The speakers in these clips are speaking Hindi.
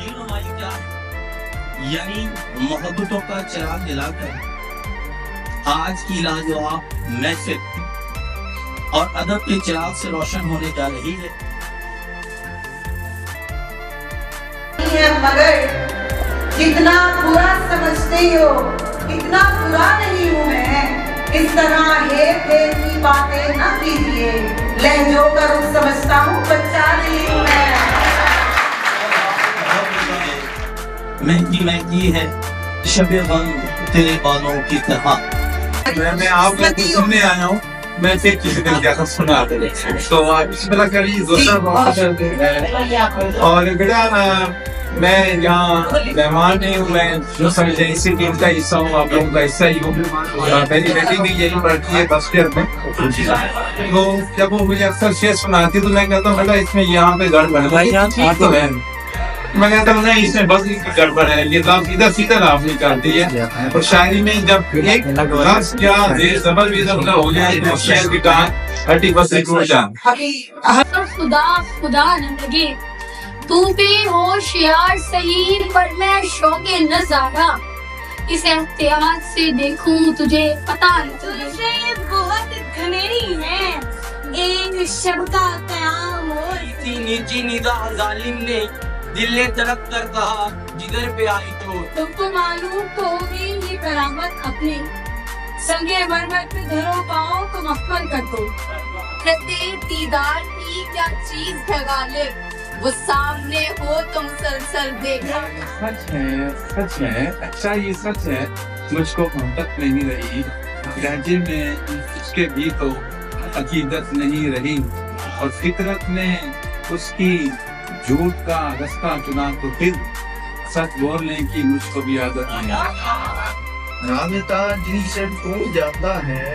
नुमाई क्या है? यानी मोहब्बतों का चिराग जलाकर आज की लाजवाब महफिल और अदब के चिराग से रोशन होने जा रही है। मगर जितना बुरा समझते हो इतना बुरा नहीं हूँ मैं। इस तरह हेर-फेर की बातें न कीजिए, लहजों का रुख समझता हूँ, बच्चा नहीं हूँ मैं। महंगी महंगी है शबे गम तेरे बालों की तरह। मैं आपको सुनने आया हूँ, मैं फिर किसी दिन क्या सुना दे तो आप बिस्मिल्लाह करिए और बेटा मैं यहाँ मेहमान नहीं हूँ, मैं जो समझे इसी टीम का हिस्सा हूँ, आप लोगों का हिस्सा ही हूँ। मेरी बेटी भी यही पढ़ती है फर्स्ट ईयर में, तो जब वो मुझे अक्सर शेर सुनाती तो मैं कहता हूँ बेटा इसमें यहाँ पे गड़बड़ है, तो है मैं कहता हूँ नहीं इसमें बस गड़बड़ है, ये लफ्ज़ इधर सीधा लफ्ज़ निकालती है। और शायरी में जब एक लफ्ज़ क्या ज़बर भी जब हो जाए तो शेर की टांग 30% टूट जाए। खुदा खुदा न लगे तू भी होशियार सही, पर मैं शौके नज़ारा इस एहतियात से देखूं तुझे पता नहीं तुझे बहुत घनेरी है एक शब का कयाम और नीची निगाह जालिम ने दिल ने तरफ कर कहा जिधर पे आई तो तुमको मालूम तो होगी ये करामत अपनी संगे मरमर पे धरो पाओ तो मक्मल कर दो दीदार की क्या चीज है गालिब वो सामने हो तो मुसलसल देखा। सच है अच्छा ये सच है, मुझको मोहब्बत नहीं रही लहजे में उसके भी तो अकीदत नहीं रही और फितरत ने उसकी झूठ का रास्ता चुना तो फिर सच बोलने की मुझको भी आदत नहीं। राबता जिनसे टूट जाता है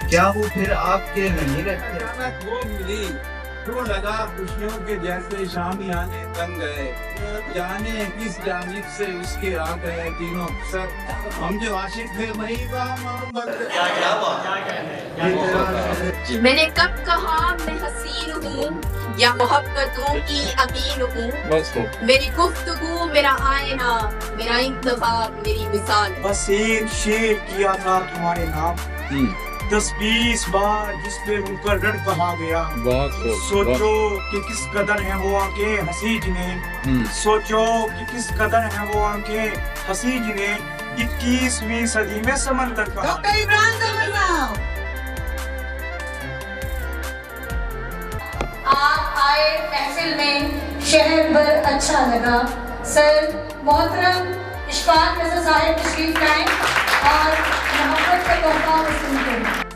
क्या वो फिर आपके नहीं रहते? वो मिली तो लगा खुशियों के जैसे शामी आने तंग गए, जाने किस जानिब से उसके आ गए तीनों सर हम जो आशिक थे वही मैंने कब कहा मैं हसीन हूँ या मोहब्बतों की अमीन हूँ। मेरी गुफ्तगू मेरा आईना मेरा इंतखाब मेरी मिसाल। बस एक शेर किया था तुम्हारे नाम 10-20 बार जिसपे उनका रट कहा गया। सोचो कि किस कदर है वो आंखें हंसी जिन्हें, सोचो कि किस कदर है वो आंखें हंसी जिन्हें 21वीं सदी में समंदर का। आप आए महफिल में शहर भर अच्छा लगा। सर मोहतरम इशफाक रज़ा साहिब तशरीफ लाएं और मोहब्बत का तोहफा वसूल करें।